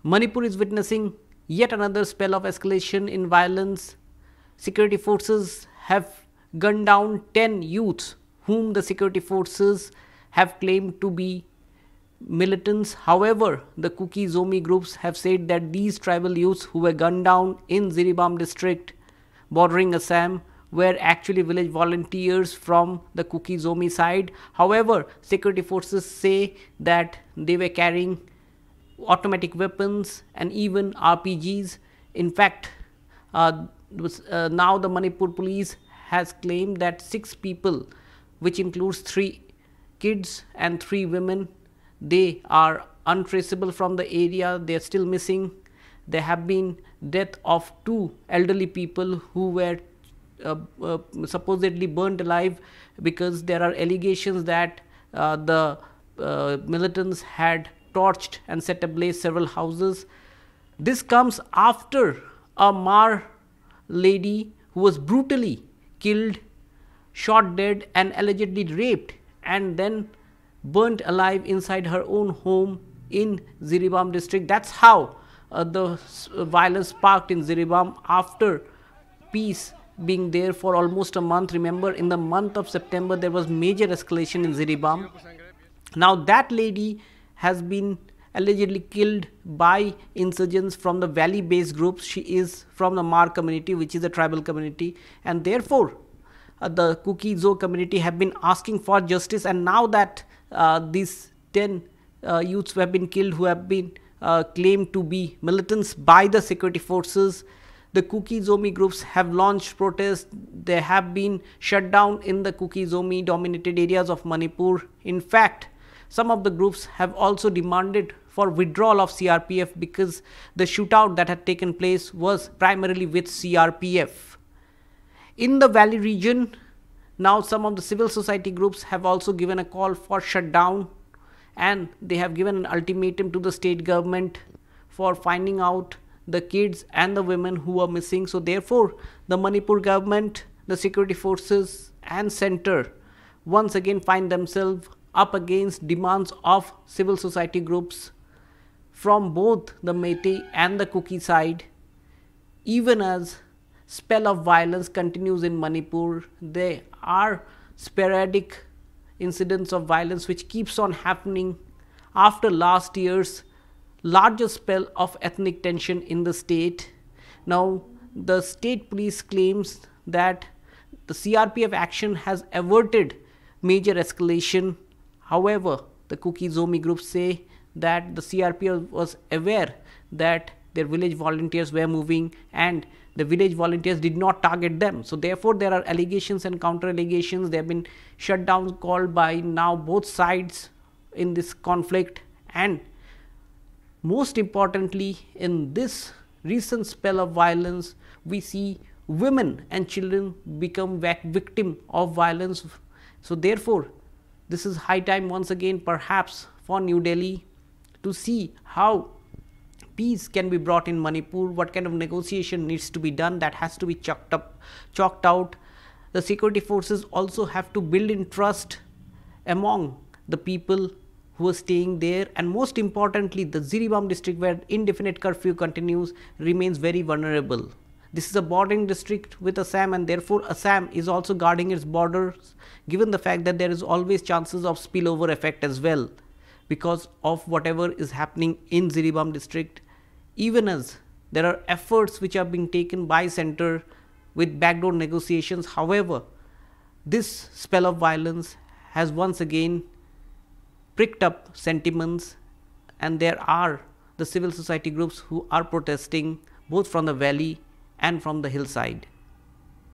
Manipur is witnessing yet another spell of escalation in violence. Security forces have gunned down 10 youths whom the security forces have claimed to be militants. However, the Kuki Zomi groups have said that these tribal youths who were gunned down in Jiribam district bordering Assam were actually village volunteers from the Kuki Zomi side. However, security forces say that they were carrying automatic weapons and even RPGs. In fact, now the Manipur police has claimed that 6 people, which includes 3 kids and 3 women, they are untraceable from the area. They are still missing. There have been death of 2 elderly people who were supposedly burnt alive, because there are allegations that the militants had torched and set ablaze several houses. This comes after a Mar lady who was brutally killed, shot dead and allegedly raped and then burnt alive inside her own home in Jiribam district. That's how the violence sparked in Jiribam after peace being there for almost a month. Remember, in the month of September there was major escalation in Jiribam. Now that lady has been allegedly killed by insurgents from the valley based groups. She is from the Mar community, which is a tribal community, and therefore the Kuki Zo community have been asking for justice. And now that these 10 youths who have been killed, who have been claimed to be militants by the security forces, the Kuki Zomi groups have launched protests. They have been shut down in the Kuki Zomi dominated areas of Manipur. In fact, some of the groups have also demanded for withdrawal of CRPF, because the shootout that had taken place was primarily with CRPF. In the valley region, now some of the civil society groups have also given a call for shutdown, and they have given an ultimatum to the state government for finding out the kids and the women who are missing. So therefore, the Manipur government, the security forces and center once again find themselves up against demands of civil society groups from both the Meitei and the Kuki side. Even as spell of violence continues in Manipur, there are sporadic incidents of violence which keeps on happening after last year's largest spell of ethnic tension in the state. Now, the state police claims that the CRPF action has averted major escalation. However, the Kuki Zomi groups say that the CRPF was aware that their village volunteers were moving and the village volunteers did not target them. So therefore, there are allegations and counter allegations. They have been shut down, called by now both sides in this conflict. And most importantly, in this recent spell of violence, we see women and children become victim of violence. So therefore, this is high time once again perhaps for New Delhi to see how peace can be brought in Manipur, what kind of negotiation needs to be done. That has to be chalked out. The security forces also have to build in trust among the people who are staying there, and most importantly, the Jiribam district, where indefinite curfew continues, remains very vulnerable. This is a bordering district with Assam, and therefore Assam is also guarding its borders, given the fact that there is always chances of spillover effect as well because of whatever is happening in Jiribam district. Even as there are efforts which are being taken by center with backdoor negotiations, however, this spell of violence has once again pricked up sentiments, and there are the civil society groups who are protesting both from the valley and from the hillside.